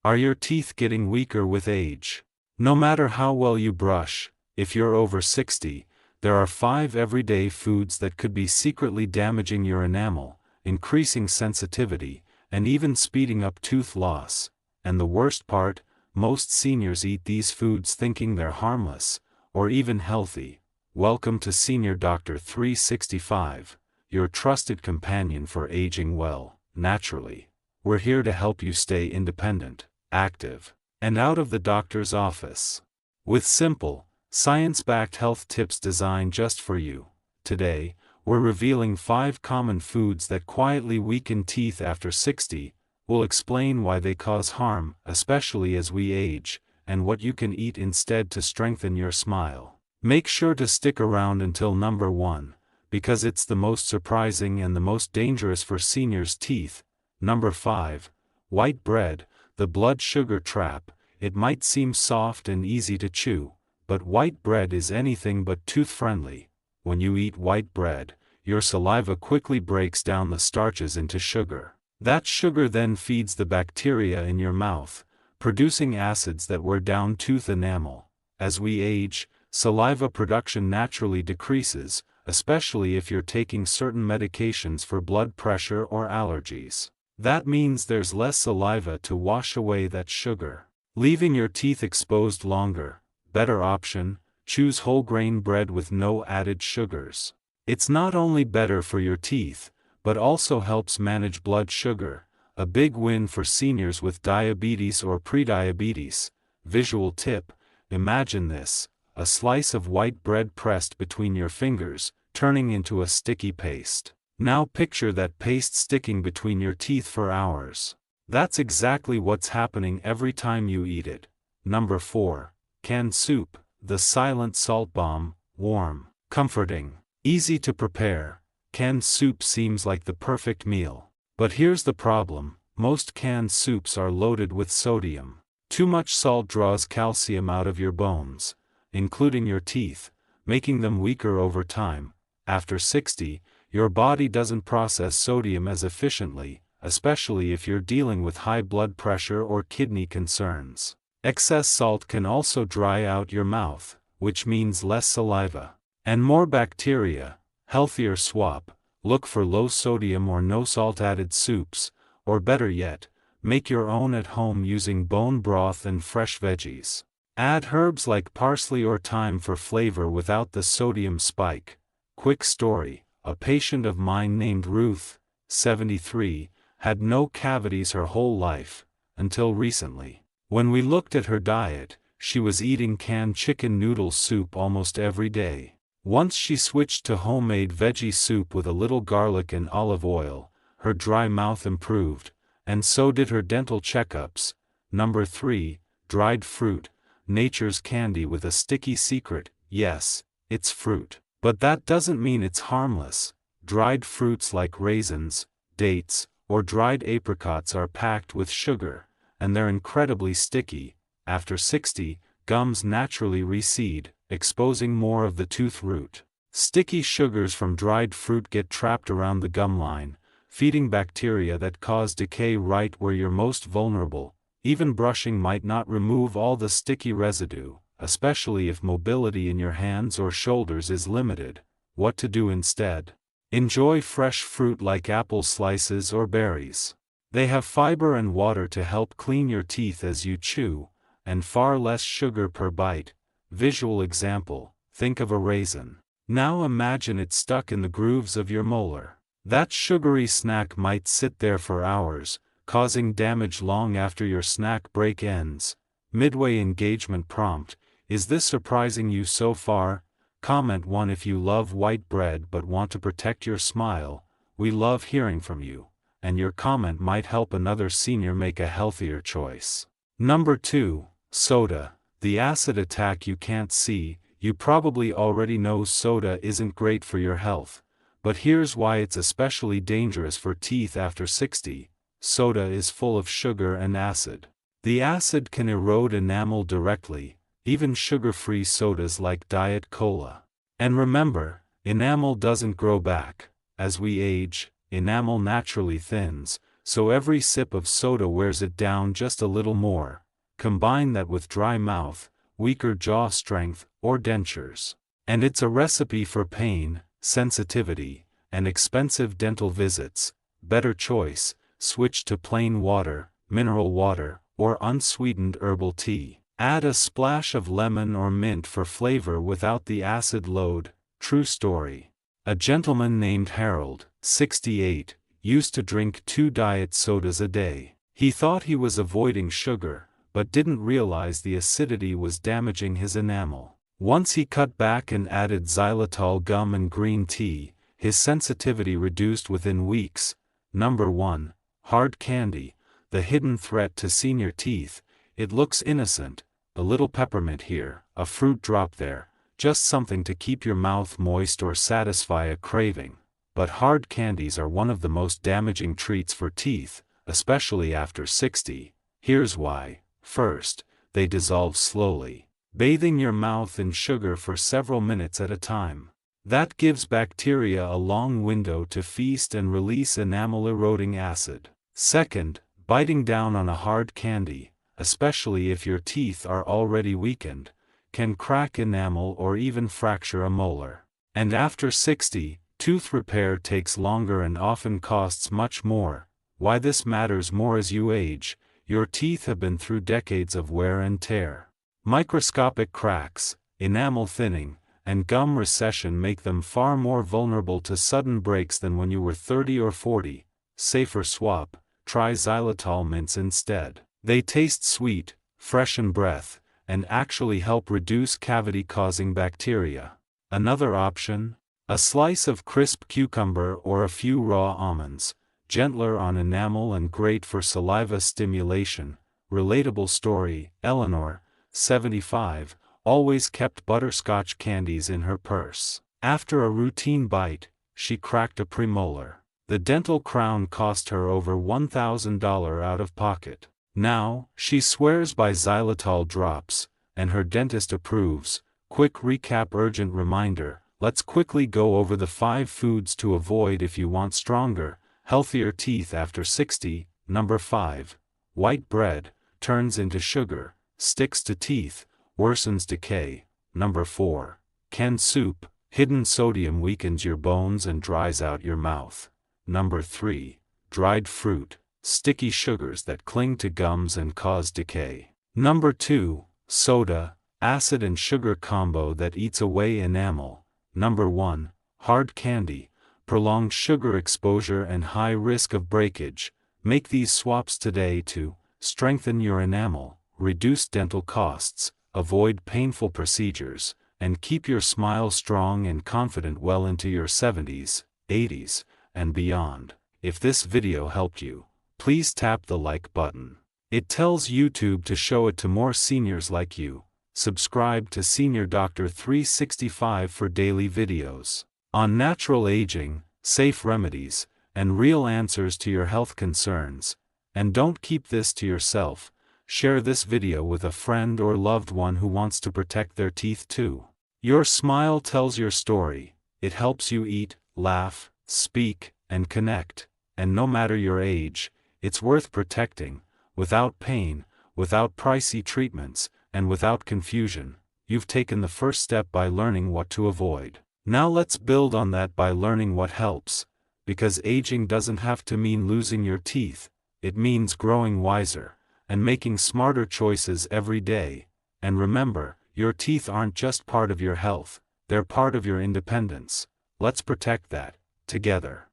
Are your teeth getting weaker with age? No matter how well you brush, if you're over 60, there are 5 everyday foods that could be secretly damaging your enamel, increasing sensitivity, and even speeding up tooth loss. And the worst part, most seniors eat these foods thinking they're harmless, or even healthy. Welcome to Senior Doctor 365, your trusted companion for aging well, naturally. We're here to help you stay independent, active, and out of the doctor's office. With simple, science-backed health tips designed just for you. Today, we're revealing 5 common foods that quietly weaken teeth after 60. We'll explain why they cause harm, especially as we age, and what you can eat instead to strengthen your smile. Make sure to stick around until number 1, because it's the most surprising and the most dangerous for seniors' teeth. Number 5. White bread, the blood sugar trap. It might seem soft and easy to chew, but white bread is anything but tooth-friendly. When you eat white bread, your saliva quickly breaks down the starches into sugar. That sugar then feeds the bacteria in your mouth, producing acids that wear down tooth enamel. As we age, saliva production naturally decreases, especially if you're taking certain medications for blood pressure or allergies. That means there's less saliva to wash away that sugar, leaving your teeth exposed longer. Better option, choose whole grain bread with no added sugars. It's not only better for your teeth, but also helps manage blood sugar, a big win for seniors with diabetes or prediabetes. Visual tip, imagine this, a slice of white bread pressed between your fingers, turning into a sticky paste. Now picture that paste sticking between your teeth for hours. That's exactly what's happening every time you eat it. Number 4. Canned soup, the silent salt bomb. Warm, comforting, easy to prepare. Canned soup seems like the perfect meal. But here's the problem, most canned soups are loaded with sodium. Too much salt draws calcium out of your bones, including your teeth, making them weaker over time. After 60, your body doesn't process sodium as efficiently, especially if you're dealing with high blood pressure or kidney concerns. Excess salt can also dry out your mouth, which means less saliva and more bacteria. Healthier swap, look for low sodium or no salt added soups, or better yet, make your own at home using bone broth and fresh veggies. Add herbs like parsley or thyme for flavor without the sodium spike. Quick story. A patient of mine named Ruth, 73, had no cavities her whole life, until recently. When we looked at her diet, she was eating canned chicken noodle soup almost every day. Once she switched to homemade veggie soup with a little garlic and olive oil, her dry mouth improved, and so did her dental checkups. Number 3. Dried fruit, nature's candy with a sticky secret. Yes, it's fruit. But that doesn't mean it's harmless. Dried fruits like raisins, dates, or dried apricots are packed with sugar, and they're incredibly sticky. After 60, gums naturally recede, exposing more of the tooth root. Sticky sugars from dried fruit get trapped around the gum line, feeding bacteria that cause decay right where you're most vulnerable. Even brushing might not remove all the sticky residue, especially if mobility in your hands or shoulders is limited. What to do instead? Enjoy fresh fruit like apple slices or berries. They have fiber and water to help clean your teeth as you chew, and far less sugar per bite. Visual example, think of a raisin. Now imagine it stuck in the grooves of your molar. That sugary snack might sit there for hours, causing damage long after your snack break ends. Midway engagement prompt, is this surprising you so far? Comment 1 if you love white bread but want to protect your smile. We love hearing from you, and your comment might help another senior make a healthier choice. Number 2. Soda, the acid attack you can't see. You probably already know soda isn't great for your health, but here's why it's especially dangerous for teeth after 60. Soda is full of sugar and acid. The acid can erode enamel directly, even sugar-free sodas like Diet Cola. And remember, enamel doesn't grow back. As we age, enamel naturally thins, so every sip of soda wears it down just a little more. Combine that with dry mouth, weaker jaw strength, or dentures. And it's a recipe for pain, sensitivity, and expensive dental visits. Better choice, switch to plain water, mineral water, or unsweetened herbal tea. Add a splash of lemon or mint for flavor without the acid load. True story. A gentleman named Harold, 68, used to drink 2 diet sodas a day. He thought he was avoiding sugar, but didn't realize the acidity was damaging his enamel. Once he cut back and added xylitol gum and green tea, his sensitivity reduced within weeks. Number 1. Hard candy, the hidden threat to senior teeth. It looks innocent, a little peppermint here, a fruit drop there, just something to keep your mouth moist or satisfy a craving. But hard candies are one of the most damaging treats for teeth, especially after 60. Here's why. First, they dissolve slowly, bathing your mouth in sugar for several minutes at a time. That gives bacteria a long window to feast and release enamel-eroding acid. Second, biting down on a hard candy, especially if your teeth are already weakened, can crack enamel or even fracture a molar. And after 60, tooth repair takes longer and often costs much more. Why this matters more as you age: your teeth have been through decades of wear and tear. Microscopic cracks, enamel thinning, and gum recession make them far more vulnerable to sudden breaks than when you were 30 or 40. Safer swap: try xylitol mints instead. They taste sweet, freshen breath, and actually help reduce cavity-causing bacteria. Another option? A slice of crisp cucumber or a few raw almonds, gentler on enamel and great for saliva stimulation. Relatable story: Eleanor, 75, always kept butterscotch candies in her purse. After a routine bite, she cracked a premolar. The dental crown cost her over $1,000 out of pocket. Now, she swears by xylitol drops, and her dentist approves. Quick recap, urgent reminder: let's quickly go over the 5 foods to avoid if you want stronger, healthier teeth after 60. Number 5. White bread, turns into sugar, sticks to teeth, worsens decay. Number 4. Canned soup, hidden sodium weakens your bones and dries out your mouth. Number 3. Dried fruit, sticky sugars that cling to gums and cause decay. Number 2. Soda, acid and sugar combo that eats away enamel. Number 1. Hard candy, prolonged sugar exposure and high risk of breakage. Make these swaps today to strengthen your enamel, reduce dental costs, avoid painful procedures, and keep your smile strong and confident well into your 70s, 80s, and beyond. If this video helped you, please tap the like button. It tells YouTube to show it to more seniors like you. Subscribe to Senior Doctor 365 for daily videos on natural aging, safe remedies, and real answers to your health concerns. And don't keep this to yourself. Share this video with a friend or loved one who wants to protect their teeth too. Your smile tells your story. It helps you eat, laugh, speak, and connect. And no matter your age, it's worth protecting, without pain, without pricey treatments, and without confusion. You've taken the first step by learning what to avoid. Now let's build on that by learning what helps. Because aging doesn't have to mean losing your teeth. It means growing wiser, and making smarter choices every day. And remember, your teeth aren't just part of your health, they're part of your independence. Let's protect that, together.